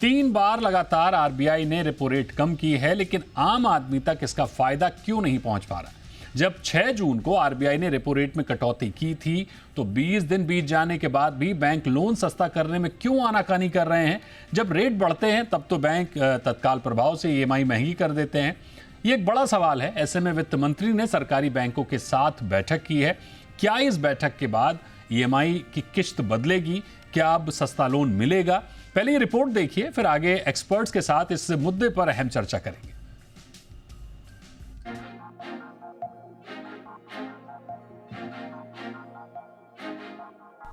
3 बार लगातार आरबीआई ने repo rate कम की है, लेकिन आम आदमी तक इसका फायदा क्यों नहीं पहुंच पा रहा? जब 6 जून को आरबीआई ने रेपो रेट में कटौती की थी, तो 20 दिन बीत जाने के बाद भी बैंक लोन सस्ता करने में क्यों आनाकानी कर रहे हैं? जब रेट बढ़ते हैं तब तो बैंक तत्काल प्रभाव से ईएमआई महंगी कर देते हैं। ये एक बड़ा सवाल है। ऐसे में वित्त मंत्री ने सरकारी बैंकों के साथ बैठक की है। क्या इस बैठक के बाद ईएमआई की किश्त बदलेगी? क्या अब सस्ता लोन मिलेगा? पहले ये रिपोर्ट देखिए, फिर आगे एक्सपर्ट्स के साथ इस मुद्दे पर अहम चर्चा करेंगे।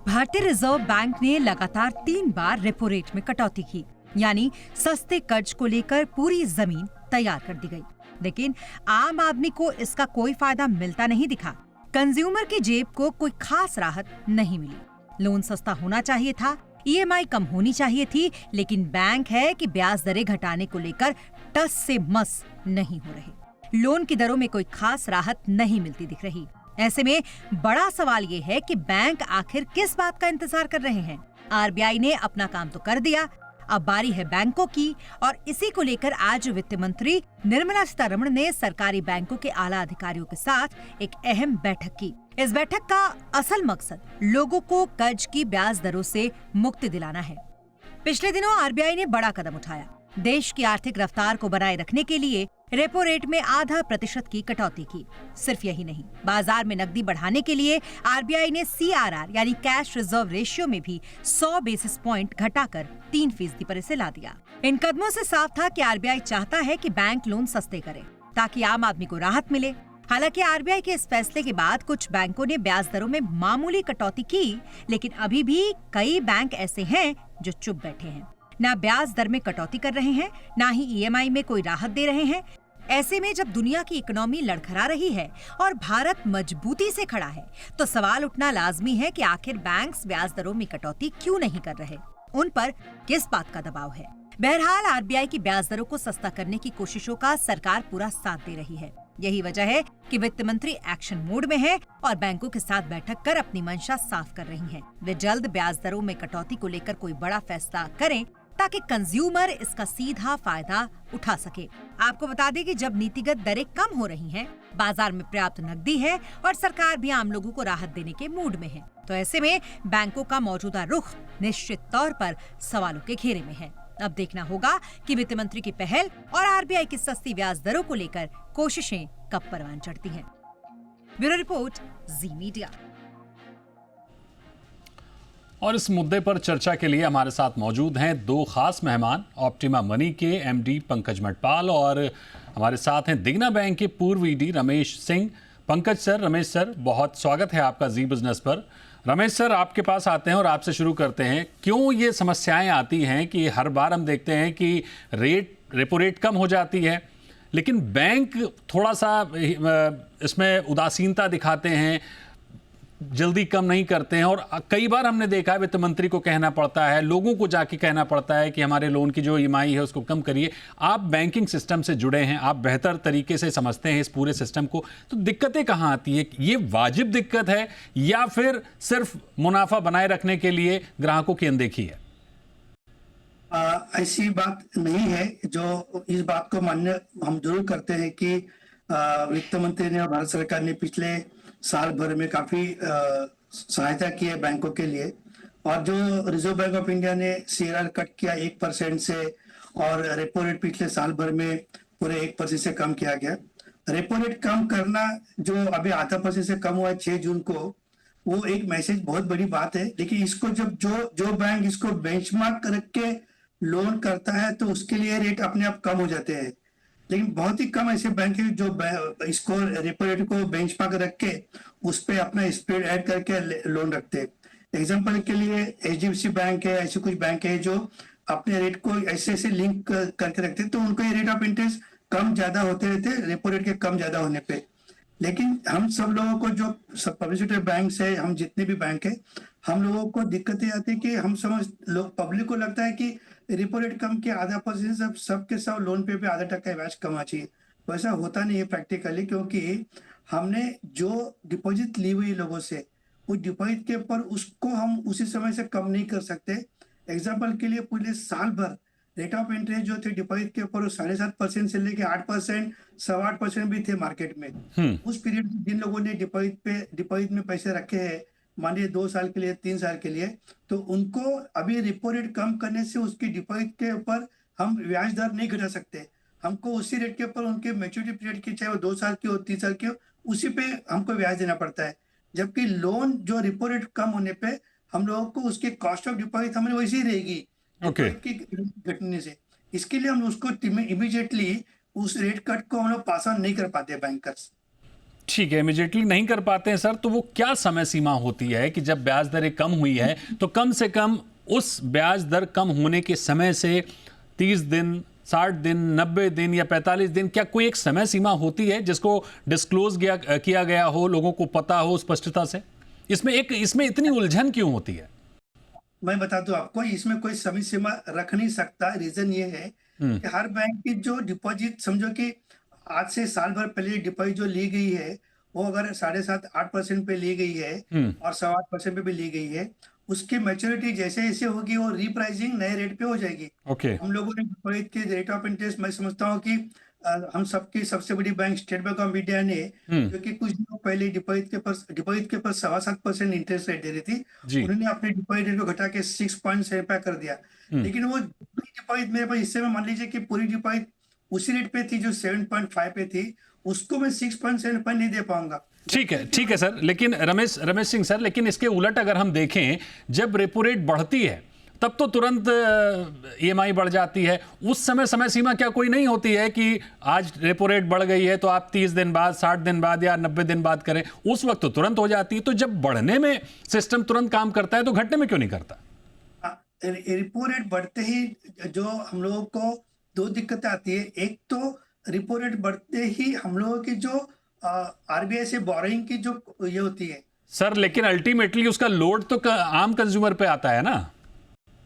भारतीय रिजर्व बैंक ने लगातार 3 बार रेपो रेट में कटौती की, यानी सस्ते कर्ज को लेकर पूरी जमीन तैयार कर दी गई। लेकिन आम आदमी को इसका कोई फायदा मिलता नहीं दिखा। कंज्यूमर की जेब को कोई खास राहत नहीं मिली। लोन सस्ता होना चाहिए था, ईएमआई कम होनी चाहिए थी, लेकिन बैंक है कि ब्याज दरें घटाने को लेकर टस से मस नहीं हो रहे। लोन की दरों में कोई खास राहत नहीं मिलती दिख रही। ऐसे में बड़ा सवाल ये है कि बैंक आखिर किस बात का इंतजार कर रहे हैं? आरबीआई ने अपना काम तो कर दिया, अब बारी है बैंकों की। और इसी को लेकर आज वित्त मंत्री निर्मला सीतारमण ने सरकारी बैंकों के आला अधिकारियों के साथ एक अहम बैठक की। इस बैठक का असल मकसद लोगों को कर्ज की ब्याज दरों से मुक्ति दिलाना है। पिछले दिनों आरबीआई ने बड़ा कदम उठाया। देश की आर्थिक रफ्तार को बनाए रखने के लिए रेपो रेट में ½ की कटौती की। सिर्फ यही नहीं, बाजार में नकदी बढ़ाने के लिए आरबीआई ने सीआरआर यानी कैश रिजर्व रेशियो में भी 100 बेसिस पॉइंट घटाकर 3% पर इसे ला दिया। इन कदमों से साफ था कि आरबीआई चाहता है कि बैंक लोन सस्ते करे ताकि आम आदमी को राहत मिले। हालांकि आरबीआई के इस फैसले के बाद कुछ बैंकों ने ब्याज दरों में मामूली कटौती की, लेकिन अभी भी कई बैंक ऐसे हैं जो चुप बैठे हैं। ना ब्याज दर में कटौती कर रहे हैं, ना ही ईएमआई में कोई राहत दे रहे हैं। ऐसे में जब दुनिया की इकोनॉमी लड़खड़ा रही है और भारत मजबूती से खड़ा है, तो सवाल उठना लाजमी है कि आखिर बैंक्स ब्याज दरों में कटौती क्यों नहीं कर रहे? उन पर किस बात का दबाव है? बहरहाल आरबीआई की ब्याज दरों को सस्ता करने की कोशिशों का सरकार पूरा साथ दे रही है। यही वजह है कि वित्त मंत्री एक्शन मोड में है और बैंकों के साथ बैठक कर अपनी मंशा साफ कर रही हैं। वे जल्द ब्याज दरों में कटौती को लेकर कोई बड़ा फैसला करें ताकि कंज्यूमर इसका सीधा फायदा उठा सके। आपको बता दें कि जब नीतिगत दरें कम हो रही हैं, बाजार में पर्याप्त नकदी है और सरकार भी आम लोगों को राहत देने के मूड में है, तो ऐसे में बैंकों का मौजूदा रुख निश्चित तौर पर सवालों के घेरे में है। अब देखना होगा कि वित्त मंत्री की पहल और आरबीआई की सस्ती ब्याज दरों को लेकर कोशिशें कब परवान चढ़ती हैं। ब्यूरो रिपोर्ट, जी मीडिया। और इस मुद्दे पर चर्चा के लिए हमारे साथ मौजूद हैं 2 खास मेहमान। ऑप्टिमा मनी के एमडी पंकज मटपाल और हमारे साथ हैं दिग्ना बैंक के पूर्व ED Ramesh Singh. Pankaj sir, Ramesh sir, बहुत स्वागत है आपका जी बिजनेस पर। रमेश सर, आपके पास आते हैं और आपसे शुरू करते हैं। क्यों ये समस्याएं आती हैं कि हर बार हम देखते हैं कि रेपो रेट कम हो जाती है, लेकिन बैंक थोड़ा सा इसमें उदासीनता दिखाते हैं, जल्दी कम नहीं करते हैं? और कई बार हमने देखा है वित्त मंत्री को कहना पड़ता है, लोगों को जाके कहना पड़ता है कि हमारे लोन की जो ईएमआई है उसको कम करिए। आप बैंकिंग सिस्टम से जुड़े हैं, आप बेहतर तरीके से समझते हैं इस पूरे सिस्टम को, तो दिक्कतें कहाँ आती है? ये वाजिब दिक्कत है या फिर सिर्फ मुनाफा बनाए रखने के लिए ग्राहकों की अनदेखी है? ऐसी बात नहीं है। जो इस बात को मान्य हम जरूर करते हैं कि वित्त मंत्री ने और भारत सरकार ने पिछले साल भर में काफी सहायता की है बैंकों के लिए। और जो रिजर्व बैंक ऑफ इंडिया ने सीआरआर कट किया 1% से, और रेपो रेट पिछले साल भर में पूरे 1% से कम किया गया। रेपो रेट कम करना जो अभी ½% से कम हुआ है 6 जून को, वो एक मैसेज बहुत बड़ी बात है। लेकिन इसको जब जो बैंक इसको बेंचमार्क करके लोन करता है तो उसके लिए रेट अपने आप कम हो जाते हैं। लेकिन बहुत ही कम ऐसे बैंक है जो इसको रेपो रेट को बेंचमार्क रख के उस पर अपना स्प्रेड ऐड करके लोन रखते हैं। एग्जांपल के लिए एचडीएफसी बैंक है, ऐसे कुछ बैंक है जो अपने रेट को ऐसे ऐसे लिंक करके रखते हैं, तो उनको ये रेट ऑफ इंटरेस्ट कम ज्यादा होते रहते हैं रेपो रेट के कम ज्यादा होने पे। लेकिन हम सब लोगों को जो सब पब्लिक बैंक है, हम जितने भी बैंक है, हम लोगों को दिक्कतें आती है कि हम समझ लोग पब्लिक को लगता है कि रेपो रेट कम के ½ सबके सब लोन पे 0.5% ब्याज कमा चाहिए। वैसा होता नहीं है प्रैक्टिकली, क्योंकि हमने जो डिपॉजिट ली हुई लोगों से, उस डिपॉजिट के ऊपर उसको हम उसी समय से कम नहीं कर सकते। एग्जाम्पल के लिए पूरे साल भर रेट ऑफ इंटरेस्ट जो थे डिपॉजिट के ऊपर 7.5% से लेके 8%, 8.25% भी थे मार्केट में। उस पीरियड में जिन लोगों ने डिपॉजिट में पैसे रखे हैं, मान लीजिए 2 साल के लिए, 3 साल के लिए, तो उनको अभी रिपो रेट कम करने से उसकी डिपॉजिट के ऊपर हम ब्याज दर नहीं घटा सकते। हमको उसी रेट के ऊपर उनके मैच्योरिटी पीरियड की, चाहे वो 2 साल की हो, 3 साल की हो, उसी पे हमको ब्याज देना पड़ता है। जबकि लोन जो रिपो रेट कम होने पे हम लोगों को उसकी कॉस्ट ऑफ डिपॉजिट हमारी वैसी ही रहेगी ओके की घटने से। इसके लिए हम उसको इमीडिएटली उस रेट कट को हम लोग पास ऑन नहीं कर पाते बैंकर्स। ठीक है, इमीडिएटली नहीं कर पाते हैं सर, तो वो क्या समय सीमा होती है कि जब ब्याज दरें कम हुई है तो कम से कम उस ब्याज दर कम होने के समय से 30 दिन, 60 दिन, 90 दिन या 45 दिन, क्या कोई एक समय सीमा होती है जिसको डिस्क्लोज किया गया हो, लोगों को पता हो स्पष्टता से? इसमें इतनी उलझन क्यों होती है? मैं बता दूं आपको, इसमें कोई समय सीमा रख नहीं सकता। रीजन ये है कि हर बैंक की जो डिपॉजिट, समझो कि आज से साल भर पहले डिपॉजिट जो ली गई है वो अगर 7.5-8% पे ली गई है और 8.25% पे भी ली गई है, उसकी मैच्योरिटी जैसे जैसे होगी वो रीप्राइसिंग नए रेट पे हो जाएगी। ओके हम लोगों ने डिपॉजिट के रेट ऑफ इंटरेस्ट, मैं समझता हूँ कि हम सबकी सबसे बड़ी bank state bank of India ने, जो कि कुछ दिनों पहले डिपॉजिट के ऊपर 7.25% इंटरेस्ट रेट दे रही थी, जी उन्होंने अपने डिपॉजिट रेट को घटा के 6.75 कर दिया। लेकिन वो डिपॉजिट मेरे पास हिस्से में, मान लीजिए कि पूरी डिपॉजिट उसी रेट पे थी जो 7.5 पे थी, उसको मैं 6.75 नहीं दे पाऊंगा। ठीक है सर, लेकिन रमेश सिंह सर, लेकिन इसके उलट अगर हम देखें, जब रेपो रेट बढ़ती है तब तो तुरंत ईएमआई बढ़ जाती है। उस समय सीमा क्या कोई नहीं होती है कि आज रेपो रेट बढ़ गई है तो आप 30 दिन बाद, 60 दिन बाद या 90 दिन बाद करें? उस वक्त तो तुरंत हो जाती है। तो जब बढ़ने में सिस्टम तुरंत काम करता है तो घटने में क्यों नहीं करता? रिपो रेट बढ़ते ही जो हम लोगों को 2 दिक्कतें आती है। एक तो रिपो रेट बढ़ते ही हम लोगों की जो आरबीआई से बोरोइंग की जो ये होती है सर, लेकिन अल्टीमेटली उसका लोड तो आम कंज्यूमर पे आता है ना।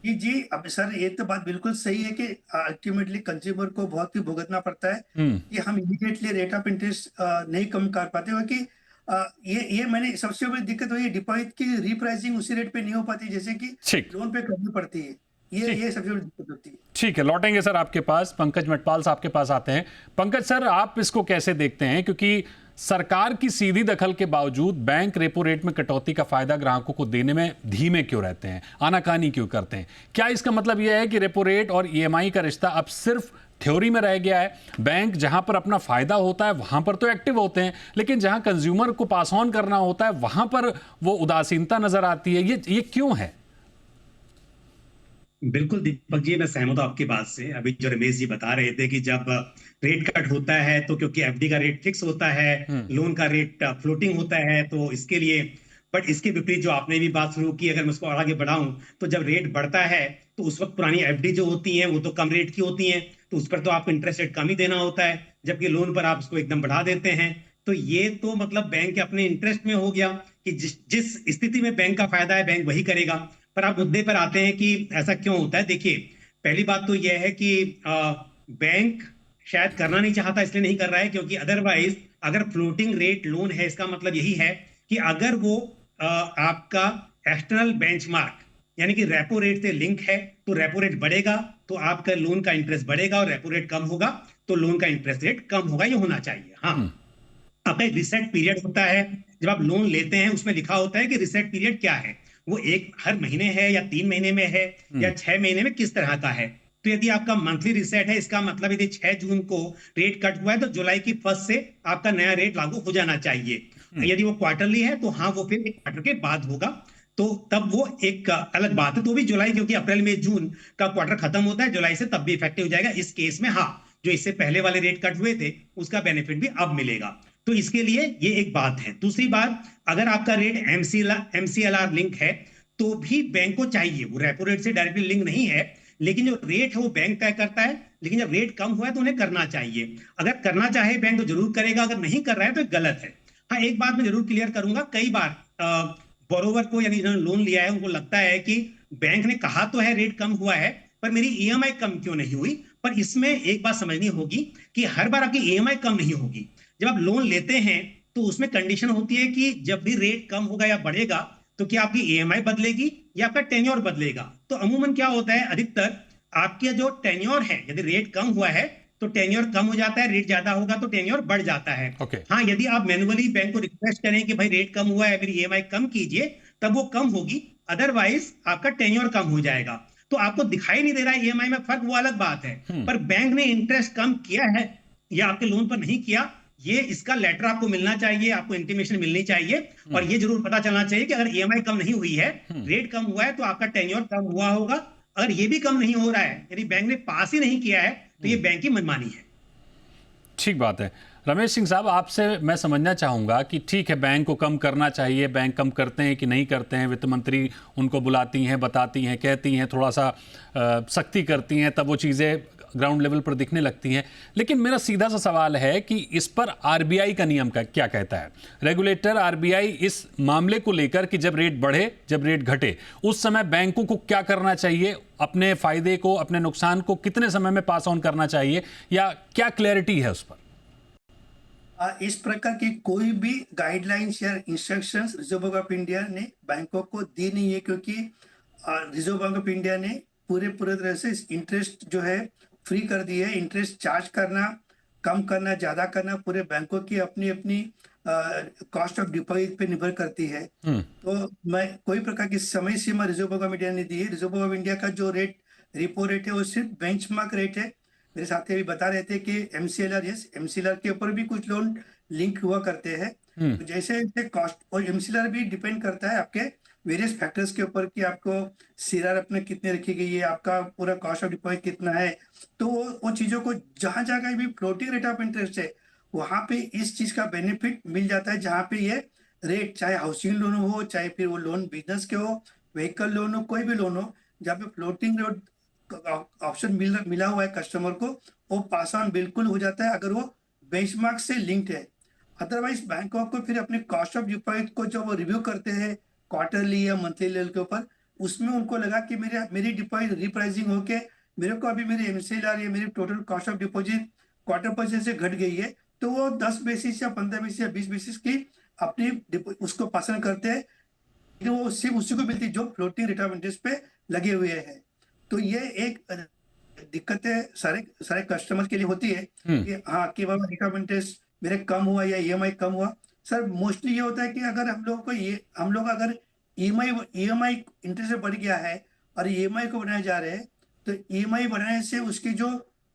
जी। अब सर ये तो बात बिल्कुल सही है कि अल्टीमेटली कंज्यूमर को बहुत ही भुगतना पड़ता है कि हम इमीडिएटली रेट ऑफ इंटरेस्ट नहीं कम कर पाते, क्योंकि ये मैंने सबसे बड़ी दिक्कत हुई, डिपॉजिट की रीप्राइसिंग उसी रेट पे नहीं हो पाती जैसे कि लोन पे करनी पड़ती है। ये सबसे बड़ी दिक्कत होती है। ठीक है, लौटेंगे सर आपके पास। पंकज मटपाल साहब के पास आते हैं। पंकज सर, आप इसको कैसे देखते हैं? क्योंकि सरकार की सीधी दखल के बावजूद बैंक रेपो रेट में कटौती का फायदा ग्राहकों को देने में धीमे क्यों रहते हैं, आनाकानी क्यों करते हैं? क्या इसका मतलब यह है कि रेपो रेट और ईएमआई का रिश्ता अब सिर्फ थ्योरी में रह गया है? बैंक जहां पर अपना फायदा होता है वहां पर तो एक्टिव होते हैं, लेकिन जहां कंज्यूमर को पास ऑन करना होता है वहां पर वो उदासीनता नजर आती है। ये क्यों है? बिल्कुल दीपक जी, मैं सहमत हूं आपकी बात से। अभी जो रमेश जी बता रहे थे कि जब रेट कट होता है तो क्योंकि एफडी का रेट फिक्स होता है, लोन का रेट फ्लोटिंग होता है, तो इसके लिए। बट इसके विपरीत जो आपने भी बात शुरू की, अगर मैं उसको आगे बढ़ाऊं तो जब रेट बढ़ता है तो उस वक्त पुरानी एफडी जो होती हैं वो तो कम रेट की होती हैं, तो उस पर तो आपको इंटरेस्ट रेट कम ही देना होता है, जबकि लोन पर आप उसको एकदम बढ़ा देते हैं। तो ये तो मतलब बैंक के अपने इंटरेस्ट में हो गया कि जिस स्थिति में बैंक का फायदा है बैंक वही करेगा। पर आप मुद्दे पर आते हैं कि ऐसा क्यों होता है। देखिए, पहली बात तो यह है कि बैंक शायद करना नहीं चाहता, इसलिए नहीं कर रहा है, क्योंकि अदरवाइज अगर फ्लोटिंग रेट लोन है, इसका मतलब यही है कि अगर वो आपका एक्सटर्नल बेंचमार्क यानी कि रेपो रेट से लिंक है तो रेपो रेट बढ़ेगा तो आपका लोन का इंटरेस्ट बढ़ेगा, और रेपो रेट कम होगा तो लोन का इंटरेस्ट रेट कम होगा। ये होना चाहिए। हाँ, आपका एक रिसेट पीरियड होता है जब आप लोन लेते हैं, उसमें लिखा होता है कि रिसेट पीरियड क्या है, वो हर महीने है या 3 महीने में है या 6 महीने में, किस तरह का है। तो यदि आपका मंथली रिसेट है, इसका मतलब यदि 6 जून को रेट कट हुआ है तो जुलाई की 1 से आपका नया रेट लागू हो जाना चाहिए। यदि वो क्वार्टरली है तो हाँ, वो फिर एक क्वार्टर के बाद होगा, तो तब वो एक अलग बात है। तो भी जुलाई, क्योंकि अप्रैल में जून का क्वार्टर खत्म होता है, जुलाई से तब भी इफेक्टिव हो जाएगा। इस केस में हाँ, जो इससे पहले वाले रेट कट हुए थे उसका बेनिफिट भी अब मिलेगा। तो इसके लिए ये एक बात है। दूसरी बात, अगर आपका रेट MCLR लिंक है तो भी बैंक को चाहिए, वो रेपो रेट से डायरेक्टली लिंक नहीं है, लेकिन जो रेट है वो बैंक तय करता है, लेकिन जब रेट कम हुआ है तो उन्हें करना चाहिए। अगर करना चाहे बैंक तो जरूर करेगा, अगर नहीं कर रहा है तो गलत है। हाँ, एक बात मैं जरूर क्लियर करूंगा, कई बार बोरोवर को यानी जिन्होंने लोन लिया है उनको लगता है कि बैंक ने कहा तो है रेट कम हुआ है, पर मेरी ईएमआई कम क्यों नहीं हुई। पर इसमें एक बात समझनी होगी कि हर बार आपकी ईएमआई कम नहीं होगी। जब आप लोन लेते हैं तो उसमें कंडीशन होती है कि जब भी रेट कम होगा या बढ़ेगा तो क्या आपकी ईएमआई बदलेगी या आपका टेन्योर बदलेगा। तो अमूमन क्या होता है, अधिकतर आपके जो टेन्योर है, यदि रेट कम हुआ है तो टेन्योर कम हो जाता है, रेट ज्यादा होगा तो टेन्योर बढ़ जाता है। Okay. हाँ, यदि आप मैन्युअली बैंक को रिक्वेस्ट करें कि भाई रेट कम हुआ है, मेरी ईएमआई कम कीजिए, तब वो कम होगी, अदरवाइज आपका टेन्योर कम हो जाएगा। तो आपको दिखाई नहीं दे रहा है ईएमआई में फर्क, वो अलग बात है, पर बैंक ने इंटरेस्ट कम किया है या आपके लोन पर नहीं किया, ये इसका लेटर आपको मिलना चाहिए, आपको इंटीमेशन मिलनी चाहिए, और ये जरूर पता चलना चाहिए कि अगर ईएमआई कम नहीं हुई है, रेट कम हुआ है, तो आपका टेन्योर कम हुआ होगा। अगर ये भी कम नहीं हो रहा है, यदि बैंक ने पास ही नहीं किया है, तो ये बैंक की मनमानी है। ठीक बात है। रमेश सिंह साहब, आपसे मैं समझना चाहूँगा कि ठीक है, बैंक को कम करना चाहिए, बैंक कम करते हैं कि नहीं करते हैं, वित्त मंत्री उनको बुलाती हैं, बताती हैं, कहती हैं, थोड़ा सा सख्ती करती हैं, तब वो चीज़ें ग्राउंड लेवल पर दिखने लगती हैं। लेकिन मेरा सीधा सा सवाल है कि इस पर आरबीआई का नियम का क्या कहता है? रेगुलेटर आरबीआई इस मामले को लेकर कि जब रेट बढ़े, जब रेट घटे, उस समय बैंकों को क्या करना चाहिए, अपने फायदे को, अपने नुकसान को कितने समय में पास ऑन करना चाहिए, या क्या क्लैरिटी है उस पर? इस प्रकार की कोई भी गाइडलाइंस या instructions reserve bank of India ने बैंकों को दी नहीं है, क्योंकि रिजर्व बैंक ऑफ इंडिया ने पूरे तरह से इंटरेस्ट जो है फ्री कर दी है। इंटरेस्ट चार्ज करना, कम करना, ज्यादा करना पूरे बैंकों की अपनी अपनी कॉस्ट ऑफ डिपॉजिट पे निर्भर करती है। तो मैं कोई प्रकार की समय सीमा रिजर्व बैंक ऑफ इंडिया ने दी है। रिजर्व बैंक ऑफ इंडिया का जो रेट, रिपो रेट है, वो सिर्फ बेंचमार्क रेट है। मेरे साथी अभी बता रहे थे कि एमसीएलआर, यस, एमसीएलआर के ऊपर भी कुछ लोन लिंक हुआ करते हैं। तो जैसे कॉस्ट, और एमसीएलआर भी डिपेंड करता है आपके वेरियस फैक्टर्स के ऊपर कि आपको सीआरआर अपने कितने रखी गई है, आपका पूरा कॉस्ट ऑफ डिपॉजिट कितना है। तो वो चीजों को, जहां जगह भी फ्लोटिंग रेट ऑफ इंटरेस्ट है, वहां पे इस चीज का बेनिफिट मिल जाता है, जहां पे ये रेट, चाहे हाउसिंग लोन हो, चाहे फिर वो लोन बिजनेस के हो, व्हीकल लोन हो, कोई भी लोन हो, जहाँ पे फ्लोटिंग रेट ऑप्शन मिला हुआ है कस्टमर को, वो पास ऑन बिल्कुल हो जाता है अगर वो बेंचमार्क से लिंक्ड है। अदरवाइज बैंकों को फिर अपने कॉस्ट ऑफ डिपॉजिट को जब वो रिव्यू करते हैं क्वार्टरली या मंथली लेवल के ऊपर, उसमें उनको लगा कि मेरी डिपॉजिट रिप्राइसिंग होके मेरे को अभी मेरी एमसीएलआर या मेरी total cost of deposit quarter पर से घट गई है, तो वो 10 बेसिस या 15 बेसिस या 20 बेसिस की अपनी उसको पसंद करते हैं, वो सिर्फ उसी को मिलती जो फ्लोटिंग रेट ऑफ इंटरेस्ट पे लगे हुए हैं। तो ये एक दिक्कतें सारे कस्टमर के लिए होती है कि हाँ, कि बाबा रेट ऑफ इंटरेस्ट मेरे कम हुआ या ईएमआई कम हुआ। सर मोस्टली ये होता है कि अगर हम लोग अगर ईएमआई इंटरेस्ट बढ़ गया है और ईएमआई को बढ़ाने जा रहे हैं, तो ईएमआई बढ़ाने से उसकी जो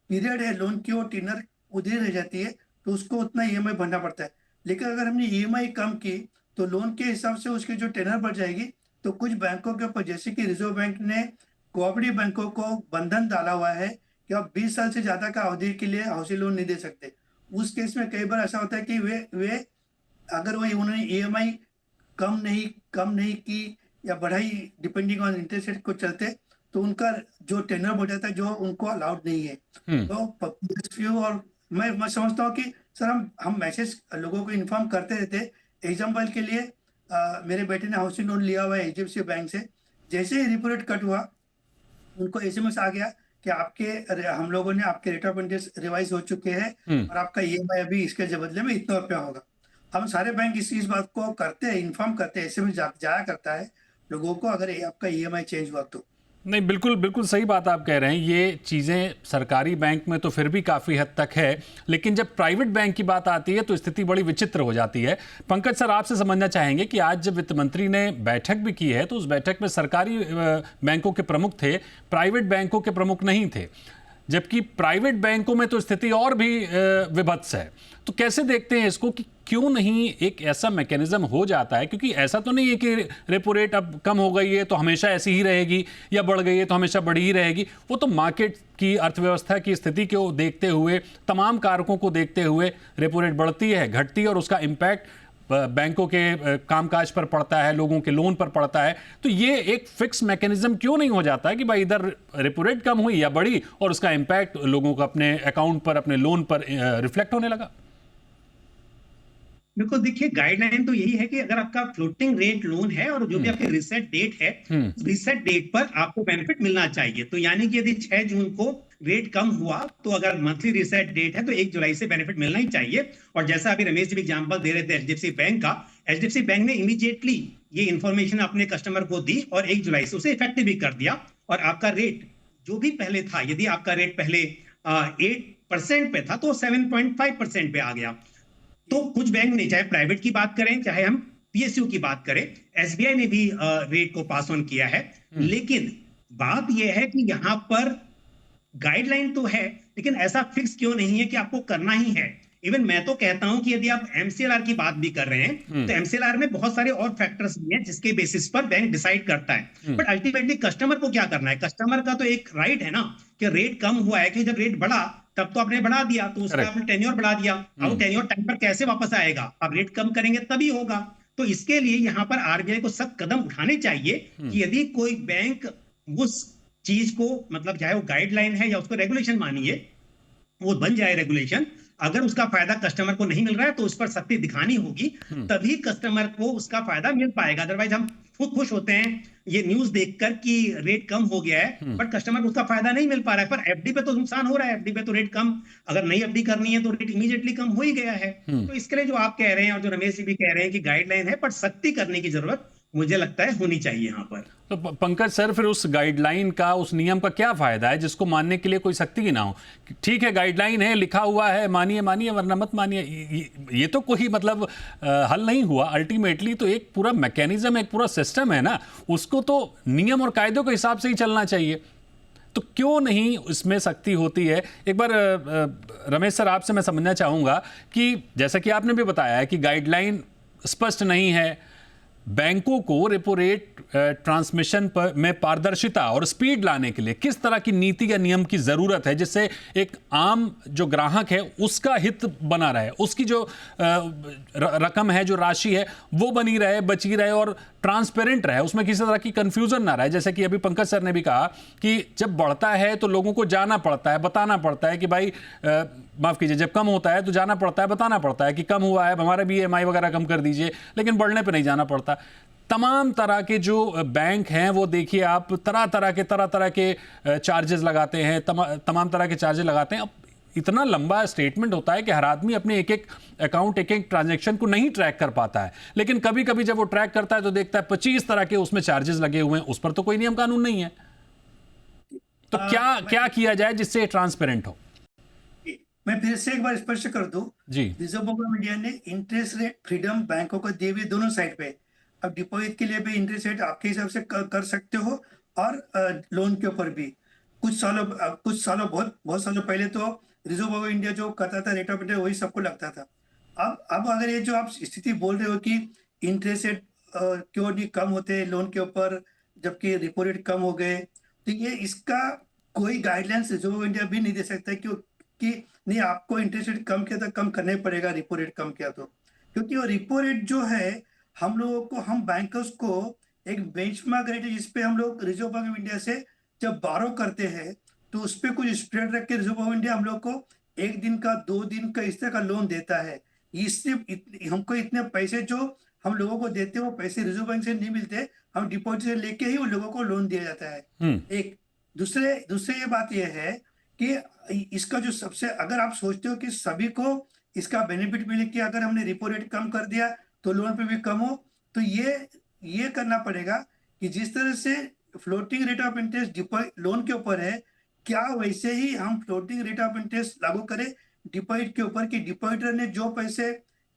पीरियड है लोन की, वो टेनर उधर रह जाती है, तो उसको उतना ईएमआई भरना पड़ता है। लेकिन अगर हमने ईएमआई कम की तो लोन के हिसाब से उसकी जो टेनर बढ़ जाएगी। तो कुछ बैंकों के ऊपर, जैसे कि रिजर्व बैंक ने कोऑपरेटिव बैंकों को बंधन डाला हुआ है कि आप 20 साल से ज्यादा का अवधि के लिए हाउसिंग लोन नहीं दे सकते। उस केस में कई बार ऐसा होता है कि वे अगर उन्होंने ईएमआई कम नहीं की या बढ़ाई डिपेंडिंग ऑन इंटरेस्ट रेट को चलते, तो उनका जो टेनर बढ़ जाता है, जो उनको अलाउड नहीं है। तो और मैं समझता हूँ कि सर हम मैसेज लोगों को इन्फॉर्म करते रहते। एग्जाम्पल के लिए मेरे बेटे ने हाउसिंग लोन लिया हुआ है एचडीएफसी बैंक से। जैसे ही रिपो रेट कट हुआ, उनको एसएमएस आ गया कि हम लोगों ने आपके रेट ऑफ इंटरेस्ट रिवाइज हो चुके हैं और आपका ईएमआई अभी इसके बदले में इतना रुपया होगा। हम सारे बैंक इस बात को करते हैं, इन्फॉर्म करते हैं, एसएमएस जाया करता है लोगों को अगर आपका ईएमआई चेंज हुआ तो। नहीं, बिल्कुल सही बात आप कह रहे हैं। ये चीज़ें सरकारी बैंक में तो फिर भी काफ़ी हद तक है, लेकिन जब प्राइवेट बैंक की बात आती है तो स्थिति बड़ी विचित्र हो जाती है। पंकज सर, आपसे समझना चाहेंगे कि आज जब वित्त मंत्री ने बैठक भी की है तो उस बैठक में सरकारी बैंकों के प्रमुख थे, प्राइवेट बैंकों के प्रमुख नहीं थे, जबकि प्राइवेट बैंकों में तो स्थिति और भी विभत्स है। तो कैसे देखते हैं इसको कि क्यों नहीं एक ऐसा मैकेनिज्म हो जाता है? क्योंकि ऐसा तो नहीं है कि रेपो रेट अब कम हो गई है तो हमेशा ऐसी ही रहेगी, या बढ़ गई है तो हमेशा बढ़ी ही रहेगी। वो तो मार्केट की, अर्थव्यवस्था की स्थिति को देखते हुए, तमाम कारकों को देखते हुए रेपो रेट बढ़ती है, घटती है, और उसका इम्पैक्ट बैंकों के कामकाज पर पड़ता है, लोगों के लोन पर पड़ता है। तो ये एक फिक्स मैकेनिज्म क्यों नहीं हो जाता है कि भाई इधर रेपो रेट कम हुई या बढ़ी और उसका इम्पैक्ट लोगों को अपने अकाउंट पर, अपने लोन पर रिफ्लेक्ट होने लगा? बिल्कुल, देखिए गाइडलाइन तो यही है कि अगर आपका फ्लोटिंग रेट लोन है और जो भी आपकी रीसेट डेट है, रीसेट डेट पर आपको बेनिफिट मिलना चाहिए। तो यानी कि यदि 6 जून को रेट कम हुआ तो अगर मंथली रीसेट डेट है तो 1 जुलाई से बेनिफिट मिलना ही चाहिए। और जैसा अभी रमेश जी भी एग्जांपल दे रहे थे एचडीएफसी बैंक का, एचडीएफसी बैंक ने इमीडिएटली ये इंफॉर्मेशन अपने कस्टमर को दी और 1 जुलाई से उसे इफेक्टिव भी कर दिया, और आपका रेट जो भी पहले था, यदि आपका रेट पहले 8% पे था तो 7.5% पे आ गया। तो कुछ बैंक ने, चाहे प्राइवेट की बात करें चाहे हम पीएसयू की बात करें, एसबीआई ने भी रेट को पास ऑन किया है। लेकिन बात यह है कि यहां पर गाइडलाइन तो है, लेकिन ऐसा फिक्स क्यों नहीं है कि आपको करना ही है। इवन मैं तो कहता हूं कि यदि आप एमसीएलआर की बात भी कर रहे हैं तो एमसीएलआर में बहुत सारे और फैक्टर्स भी हैं जिसके बेसिस पर बैंक डिसाइड करता है। बट अल्टीमेटली कस्टमर को क्या करना है? कस्टमर का तो एक राइट है ना कि रेट कम हुआ है, कि जब रेट बढ़ा तब तो आपने बढ़ा दिया, तो उसका आपने टेन्योर बढ़ा दिया। अब टेन्योर टाइम पर कैसे वापस आएगा? आप रेट कम करेंगे तभी होगा। तो इसके लिए यहां पर आरबीआई को सख्त कदम उठाने चाहिए कि यदि कोई बैंक उस चीज को, मतलब चाहे वो गाइडलाइन है या उसको रेगुलेशन मानिए, वो बन जाए रेगुलेशन, अगर उसका फायदा कस्टमर को नहीं मिल रहा है तो उस पर सख्ती दिखानी होगी, तभी कस्टमर को उसका फायदा मिल पाएगा। अदरवाइज हम खुद खुश होते हैं ये न्यूज देखकर कि रेट कम हो गया है, बट कस्टमर को उसका फायदा नहीं मिल पा रहा है। पर एफडी पे तो नुकसान हो रहा है, एफडी पे तो रेट कम, अगर नई एफडी करनी है तो रेट इमीडिएटली कम हो ही गया है। तो इसके लिए जो आप कह रहे हैं और जो रमेश जी भी कह रहे हैं कि गाइडलाइन है, पर सख्ती करने की जरूरत मुझे लगता है होनी चाहिए यहाँ पर। तो पंकज सर, फिर उस गाइडलाइन का, उस नियम का क्या फायदा है जिसको मानने के लिए कोई सख्ती ही ना हो? ठीक है, गाइडलाइन है, लिखा हुआ है, मानिए मानिए वरना मत मानिए, ये तो कोई मतलब हल नहीं हुआ। अल्टीमेटली तो एक पूरा मैकेनिज्म, एक पूरा सिस्टम है ना, उसको तो नियम और कायदों के हिसाब से ही चलना चाहिए। तो क्यों नहीं इसमें सख्ती होती है? एक बार रमेश सर आपसे मैं समझना चाहूँगा कि जैसा कि आपने भी बताया है कि गाइडलाइन स्पष्ट नहीं है, बैंकों को रेपो रेट ट्रांसमिशन पर में पारदर्शिता और स्पीड लाने के लिए किस तरह की नीति या नियम की जरूरत है जिससे एक आम जो ग्राहक है उसका हित बना रहे, उसकी जो रकम है, जो राशि है वो बनी रहे, बची रहे और ट्रांसपेरेंट रहे, उसमें किसी तरह की कंफ्यूजन ना रहे। जैसे कि अभी पंकज सर ने भी कहा कि जब बढ़ता है तो लोगों को जाना पड़ता है, बताना पड़ता है कि भाई माफ कीजिए, जब कम होता है तो जाना पड़ता है, बताना पड़ता है कि कम हुआ है, हमारा भी ईएमआई वगैरह कम कर दीजिए, लेकिन बढ़ने पे नहीं जाना पड़ता। तमाम तरह के जो बैंक हैं वो देखिए आप तरह तरह के चार्जेस लगाते हैं, तमाम तरह के चार्जेस लगाते हैं। अब इतना लंबा स्टेटमेंट होता है कि हर आदमी अपने एक एक अकाउंट, एक एक ट्रांजैक्शन को नहीं ट्रैक कर पाता है, लेकिन कभी कभी जब वो ट्रैक करता है तो देखता है 25 तरह के उसमें चार्जेस लगे हुए हैं, उस पर तो कोई नियम कानून नहीं है। तो क्या किया जाए जिससे ट्रांसपेरेंट हो? मैं फिर से एक बार स्पष्ट कर दूं जी, रिजर्व बैंक ऑफ इंडिया ने इंटरेस्ट रेट फ्रीडम बैंकों को दिए हुए दोनों साइड पे। अब डिपॉजिट के लिए भी इंटरेस्ट रेट आपके हिसाब से कर सकते हो और लोन के ऊपर भी। कुछ सालों बहुत सालों पहले तो रिजर्व बैंक ऑफ इंडिया जो करता था रेट ऑफ इंटरेस्ट वही सबको लगता था। अब अगर ये जो आप स्थिति बोल रहे हो कि इंटरेस्ट रेट क्यों नहीं कम होते लोन के ऊपर जबकि रिपो रेट कम हो गए, तो ये इसका कोई guidelines reserve bank of India भी नहीं दे सकता कि नहीं आपको इंटरेस्ट रेट कम किया तो कम करना ही पड़ेगा, रिपो रेट कम किया तो। क्योंकि वो रिपो रेट जो है हम लोगों को, हम बैंकर्स को एक बेंचमार्क रेट है जिसपे हम लोग रिजर्व बैंक ऑफ इंडिया से जब बारो करते हैं तो उस पर कुछ स्प्रेड रख के रिजर्व बैंक ऑफ इंडिया हम लोग को 1 दिन का 2 दिन का इस तरह का लोन देता है। इससे हमको इतने पैसे जो हम लोगों को देते हैं वो पैसे रिजर्व बैंक से नहीं मिलते, हम डिपॉजिट से लेके ही उन लोगों को लोन दिया जाता है। एक दूसरे ये बात यह है कि इसका जो सबसे, अगर आप सोचते हो कि सभी को इसका बेनिफिट मिले कि अगर हमने रिपो रेट कम कर दिया तो लोन पे भी कम हो, तो ये करना पड़ेगा कि जिस तरह से floating rate of interest loan के ऊपर है, क्या वैसे ही हम फ्लोटिंग रेट ऑफ इंटरेस्ट लागू करें डिपॉजिट के ऊपर, कि डिपॉजिटर ने जो पैसे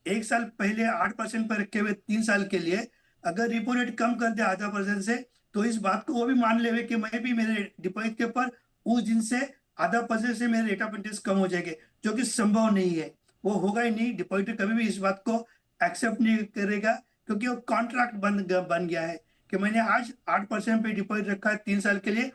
1 साल पहले 8% पर रखे हुए 3 साल के लिए अगर रिपो रेट कम कर दे 0.5% से, तो इस बात को वो भी मान ले कि मैं भी मेरे डिपॉजिट के ऊपर उस दिन से 0.5% से मेरे रेट ऑफ इंटरेस्ट कम हो जाएंगे, जो कि संभव नहीं है, वो होगा ही नहीं। डिपॉजिटर कभी भी इस बात को एक्सेप्ट नहीं करेगा क्योंकि वो कॉन्ट्रैक्ट बन गया है कि मैंने आज 8% पे डिपॉजिट रखा है 3 साल के लिए,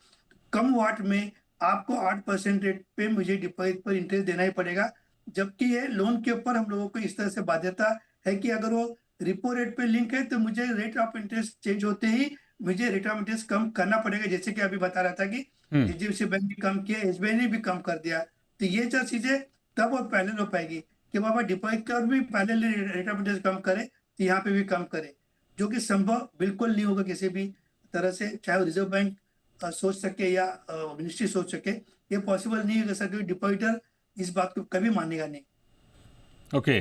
कम वाट में आपको 8% रेट पे मुझे डिपॉजिट पर इंटरेस्ट देना ही पड़ेगा। जबकि ये लोन के ऊपर हम लोगों को इस तरह से बाध्यता है कि अगर वो रिपो रेट पे लिंक है तो मुझे रेट ऑफ इंटरेस्ट चेंज होते ही मुझे रेट ऑफ इंटरेस्ट कम करना पड़ेगा। जैसे कि अभी बता रहा था कि एचडीएफसी बैंक ने कम किया, एसबीआई ने भी कम कर दिया, तो ये जो चीजें तब वो पैरेलल हो पाएगी कि बाबा डिपॉजिट का भी पैरेलल रेट ऑफ इंटरेस्ट कम करे तो यहाँ पे भी कम करे, जो कि संभव बिल्कुल नहीं होगा किसी भी तरह से, चाहे रिजर्व बैंक सोच सके या मिनिस्ट्री सोच सके, ये पॉसिबल नहीं है सर, क्योंकि डिपॉजिटर इस बात को कभी मानेगा नहीं। ओके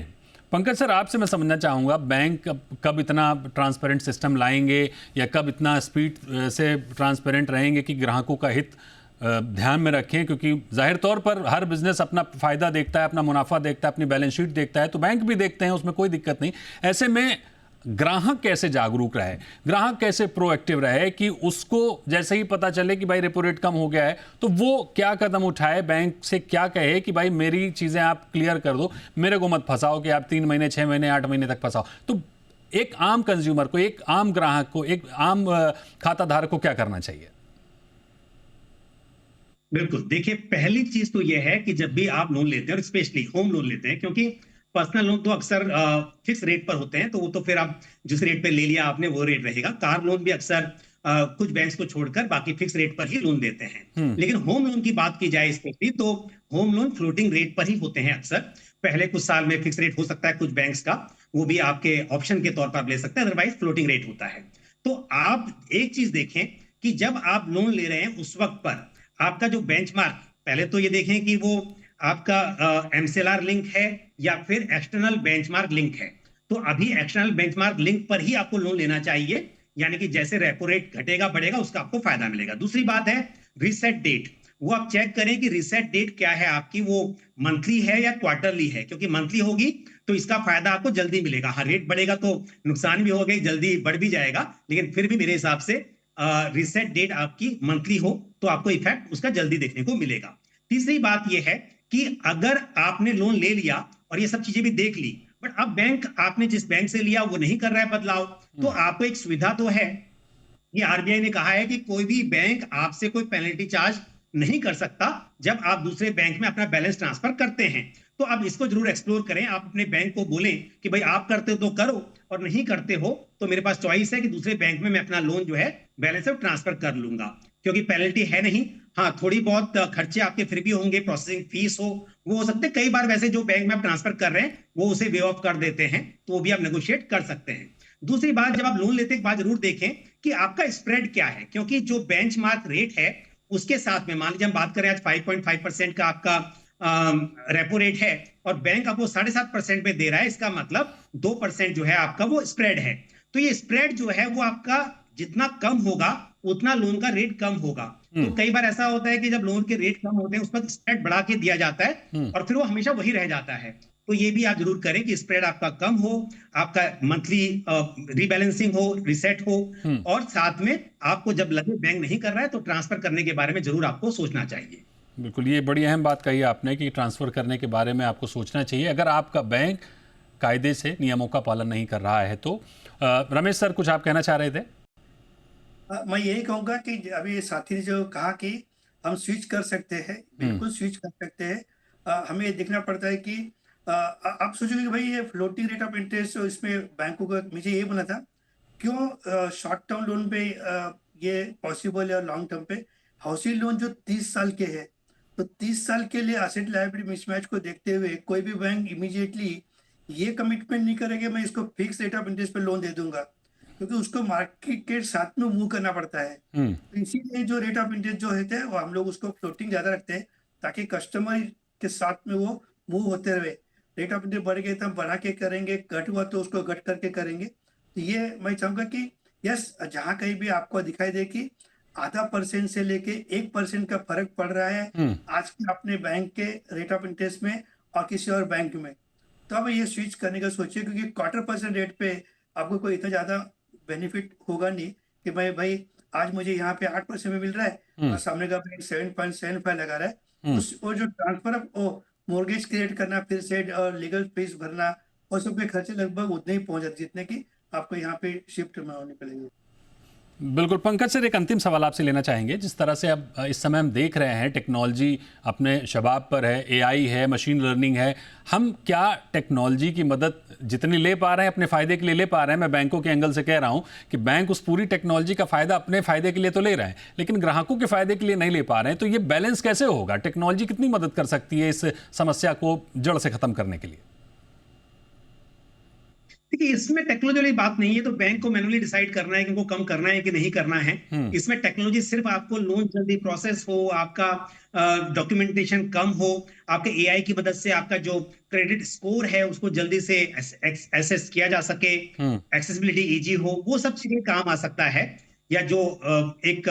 पंकज सर, आपसे मैं समझना चाहूँगा बैंक कब इतना ट्रांसपेरेंट सिस्टम लाएंगे या कब इतना स्पीड से ट्रांसपेरेंट रहेंगे कि ग्राहकों का हित ध्यान में रखें, क्योंकि जाहिर तौर पर हर बिजनेस अपना फायदा देखता है, अपना मुनाफा देखता है, अपनी बैलेंस शीट देखता है, तो बैंक भी देखते हैं, उसमें कोई दिक्कत नहीं। ऐसे में ग्राहक कैसे जागरूक रहे, ग्राहक कैसे प्रोएक्टिव रहे कि उसको जैसे ही पता चले कि भाई रेपो रेट कम हो गया है तो वो क्या कदम उठाए, बैंक से क्या कहे कि भाई मेरी चीज़ें आप क्लियर कर दो, मेरे को मत फंसाओ कि आप 3 महीने 6 महीने 8 महीने तक फंसाओ। तो एक आम कंज्यूमर को, एक आम ग्राहक को, एक आम खाता धारक को क्या करना चाहिए? बिल्कुल, देखिए पहली चीज तो यह है कि जब भी आप लोन लेते हैं और स्पेशली होम लोन लेते हैं, क्योंकि पर्सनल लोन तो अक्सर फिक्स रेट पर होते हैं, तो वो तो फिर आप जिस रेट पे ले लिया आपने वो रेट रहेगा। कार लोन भी अक्सर कुछ बैंक्स को छोड़कर बाकी फिक्स रेट पर ही लोन देते हैं। लेकिन होम लोन की बात की जाए स्पेशली, तो होम लोन फ्लोटिंग रेट पर ही होते हैं अक्सर। पहले कुछ साल में फिक्स रेट हो सकता है कुछ बैंक्स का, वो भी आपके ऑप्शन के तौर पर आप ले सकते हैं, अदरवाइज फ्लोटिंग रेट होता है। तो आप एक चीज देखें कि जब आप लोन ले रहे हैं उस वक्त पर आपका जो बेंचमार्क, पहले तो ये देखें कि वो आपका एमसीएलआर लिंक है या फिर एक्सटर्नल बेंचमार्क लिंक है। तो अभी एक्सटर्नल बेंचमार्क लिंक पर ही आपको लोन लेना चाहिए, यानी कि जैसे रेपो रेट घटेगा बढ़ेगा उसका आपको फायदा मिलेगा। दूसरी बात है रीसेट डेट, वो आप चेक करें कि रीसेट डेट क्या है आपकी, वो मंथली है या क्वार्टरली है, क्योंकि मंथली होगी तो इसका फायदा आपको जल्दी मिलेगा। हाँ, रेट बढ़ेगा तो नुकसान भी होगा, जल्दी बढ़ भी जाएगा, लेकिन फिर भी मेरे हिसाब से रीसेट डेट आपकी मंथली हो तो आपको इफेक्ट उसका जल्दी देखने को मिलेगा। तीसरी बात यह है कि अगर आपने लोन ले लिया और ये सब चीजें भी देख ली, बट अब बैंक, आपने जिस बैंक से लिया वो नहीं कर रहा है बदलाव, तो आपको एक सुविधा तो है, ये आरबीआई ने कहा है कि कोई भी बैंक आपसे कोई पेनल्टी चार्ज नहीं कर सकता जब आप दूसरे बैंक में अपना बैलेंस ट्रांसफर करते हैं। तो आप इसको जरूर एक्सप्लोर करें, आप अपने बैंक को बोलें कि भाई आप करते हो तो करो और नहीं करते हो तो मेरे पास चॉइस है कि दूसरे बैंक में मैं अपना लोन जो है बैलेंस ट्रांसफर कर लूंगा, क्योंकि पेनल्टी है नहीं। हाँ, थोड़ी बहुत खर्चे आपके फिर भी होंगे, प्रोसेसिंग फीस वो हो सकते हैं, कई बार वैसे जो बैंक में आप ट्रांसफर कर रहे हैं वो उसे वे ऑफ कर देते हैं, तो वो भी आप नेगोशिएट कर सकते हैं। दूसरी बात, जब आप लोन लेते हैं एक बात जरूर देखें कि आपका स्प्रेड क्या है, क्योंकि जो बेंचमार्क रेट है उसके साथ में, मान लीजिए हम बात करें आज 5.5% का आपका रेपो रेट है और बैंक आपको 7.5% पे दे रहा है, इसका मतलब 2% जो है आपका वो स्प्रेड है। तो ये स्प्रेड जो है वो आपका जितना कम होगा उतना लोन का रेट कम होगा। तो कई बार ऐसा होता है कि जब लोन के रेट कम होते हैं उस पर स्प्रेड बढ़ा के दिया जाता है और फिर वो हमेशा वही रह जाता है। तो ये भी आप जरूर करें कि स्प्रेड आपका कम हो, आपका मंथली रीबैलेंसिंग हो, रिसेट हो, और साथ में आपको जब लगे बैंक नहीं कर रहा है तो ट्रांसफर करने के बारे में जरूर आपको सोचना चाहिए। बिल्कुल, ये बड़ी अहम बात कही आपने कि ट्रांसफ़र करने के बारे में आपको सोचना चाहिए अगर आपका बैंक कायदे से नियमों का पालन नहीं कर रहा है तो। रमेश सर, कुछ आप कहना चाह रहे थे? मैं यही कहूंगा कि अभी साथी ने जो कहा कि हम स्विच कर सकते हैं, बिल्कुल स्विच कर सकते हैं। हमें ये देखना पड़ता है कि आप सोचोगे कि भाई ये फ्लोटिंग रेट ऑफ इंटरेस्ट, इसमें बैंकों का, मुझे ये बोला था क्यों शॉर्ट टर्म लोन पे ये पॉसिबल है और लॉन्ग टर्म पे हाउसिंग लोन जो 30 साल के है, तो 30 साल के लिए एसेट लायबिलिटी मिसमैच को देखते हुए कोई भी बैंक इमीडिएटली ये कमिटमेंट नहीं करेगा मैं इसको फिक्स रेट ऑफ इंटरेस्ट पे लोन दे दूंगा, क्योंकि उसको मार्केट के साथ में मूव करना पड़ता है। तो इसीलिए जो रेट ऑफ इंटरेस्ट जो होते हैं वो हम लोग उसको फ्लोटिंग ज्यादा रखते हैं ताकि कस्टमर के साथ में वो मूव होते रहे। रेट ऑफ इंटरेस्ट बढ़ गए तो हम बढ़ा के करेंगे, कट हुआ तो उसको कट करके करेंगे। तो ये मैं चाहूंगा कि यस, जहाँ कहीं भी आपको दिखाई दे कि 0.5% से लेके 1% का फर्क पड़ रहा है आज के अपने बैंक के रेट ऑफ इंटरेस्ट में और किसी और बैंक में, तो अब ये स्विच करने का सोचिए, क्योंकि 0.25% रेट पे आपको कोई इतना ज्यादा बेनिफिट होगा नहीं कि भाई आज मुझे यहाँ पे 8% में मिल रहा है और सामने का बैंक 7.75 लगा रहा है। उस वो जो ट्रांसफर ऑफ मोर्गेज क्रिएट करना, फिर से और लीगल फीस भरना और सबके खर्चे लगभग उतने ही पहुंच जाते जितने की आपको यहाँ पे शिफ्ट में होने पड़ेंगे। बिल्कुल। पंकज सर, एक अंतिम सवाल आपसे लेना चाहेंगे। जिस तरह से अब इस समय हम देख रहे हैं टेक्नोलॉजी अपने शबाब पर है, एआई है, मशीन लर्निंग है, हम क्या टेक्नोलॉजी की मदद जितनी ले पा रहे हैं अपने फ़ायदे के लिए ले पा रहे हैं? मैं बैंकों के एंगल से कह रहा हूं कि बैंक उस पूरी टेक्नोलॉजी का फ़ायदा अपने फ़ायदे के लिए तो ले रहे हैं लेकिन ग्राहकों के फ़ायदे के लिए नहीं ले पा रहे हैं, तो ये बैलेंस कैसे होगा? टेक्नोलॉजी कितनी मदद कर सकती है इस समस्या को जड़ से ख़त्म करने के लिए? देखिए, इसमें टेक्नोलॉजी वाली बात नहीं है, तो बैंक को मैनुअली डिसाइड करना है कि उनको कम करना है कि नहीं करना है। इसमें टेक्नोलॉजी सिर्फ आपको लोन जल्दी प्रोसेस हो, आपका डॉक्यूमेंटेशन कम हो, आपके एआई की मदद से आपका जो क्रेडिट स्कोर है उसको जल्दी से एसेस किया जा सके, एक्सेसिबिलिटी इजी हो, वो सब चीजें काम आ सकता है। या जो एक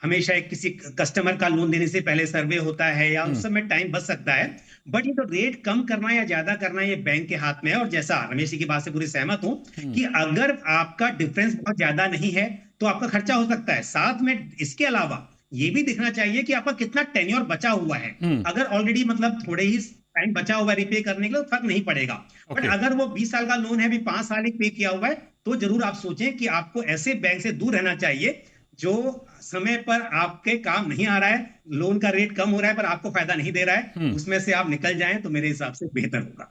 हमेशा एक किसी कस्टमर का लोन देने से पहले सर्वे होता है या उस समय टाइम बच सकता है, बट ये तो रेट कम करना या ज्यादा करना ये बैंक के हाथ में है। और जैसा रमेश जी की बात से पूरी सहमत हूं कि अगर आपका डिफरेंस बहुत ज्यादा नहीं है तो आपका खर्चा हो सकता है। साथ में इसके अलावा ये भी देखना चाहिए कि आपका कितना टेन्योर बचा हुआ है। अगर ऑलरेडी मतलब थोड़े ही टाइम बचा हुआ है रिपे करने के लिए, फर्क नहीं पड़ेगा। बट अगर वो 20 साल का लोन है, अभी 5 साल ही पे किया हुआ है, तो जरूर आप सोचें कि आपको ऐसे बैंक से दूर रहना चाहिए जो समय पर आपके काम नहीं आ रहा है, लोन का रेट कम हो रहा है पर आपको फायदा नहीं दे रहा है, उसमें से आप निकल जाएं तो मेरे हिसाब से बेहतर होगा।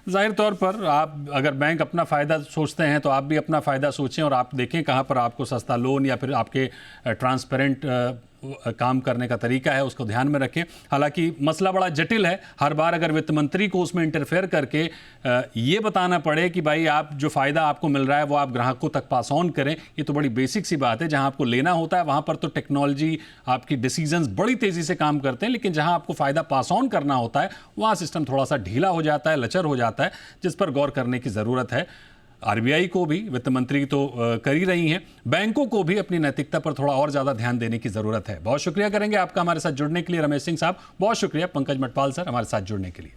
जाहिर तौर पर आप अगर बैंक अपना फ़ायदा सोचते हैं तो आप भी अपना फ़ायदा सोचें और आप देखें कहाँ पर आपको सस्ता लोन या फिर आपके ट्रांसपेरेंट काम करने का तरीका है, उसको ध्यान में रखें। हालांकि मसला बड़ा जटिल है, हर बार अगर वित्त मंत्री को उसमें इंटरफेयर करके ये बताना पड़े कि भाई आप जो फ़ायदा आपको मिल रहा है वो आप ग्राहकों तक पास ऑन करें, ये तो बड़ी बेसिक सी बात है। जहां आपको लेना होता है वहां पर तो टेक्नोलॉजी, आपकी डिसीजंस बड़ी तेज़ी से काम करते हैं, लेकिन जहां आपको फ़ायदा पास ऑन करना होता है वहाँ सिस्टम थोड़ा सा ढीला हो जाता है, लचर हो जाता है, जिस पर गौर करने की ज़रूरत है। आरबीआई को भी, वित्त मंत्री तो कर ही रही हैं, बैंकों को भी अपनी नैतिकता पर थोड़ा और ज़्यादा ध्यान देने की ज़रूरत है। बहुत शुक्रिया करेंगे आपका हमारे साथ जुड़ने के लिए रमेश सिंह साहब, बहुत शुक्रिया पंकज मटपाल सर हमारे साथ जुड़ने के लिए।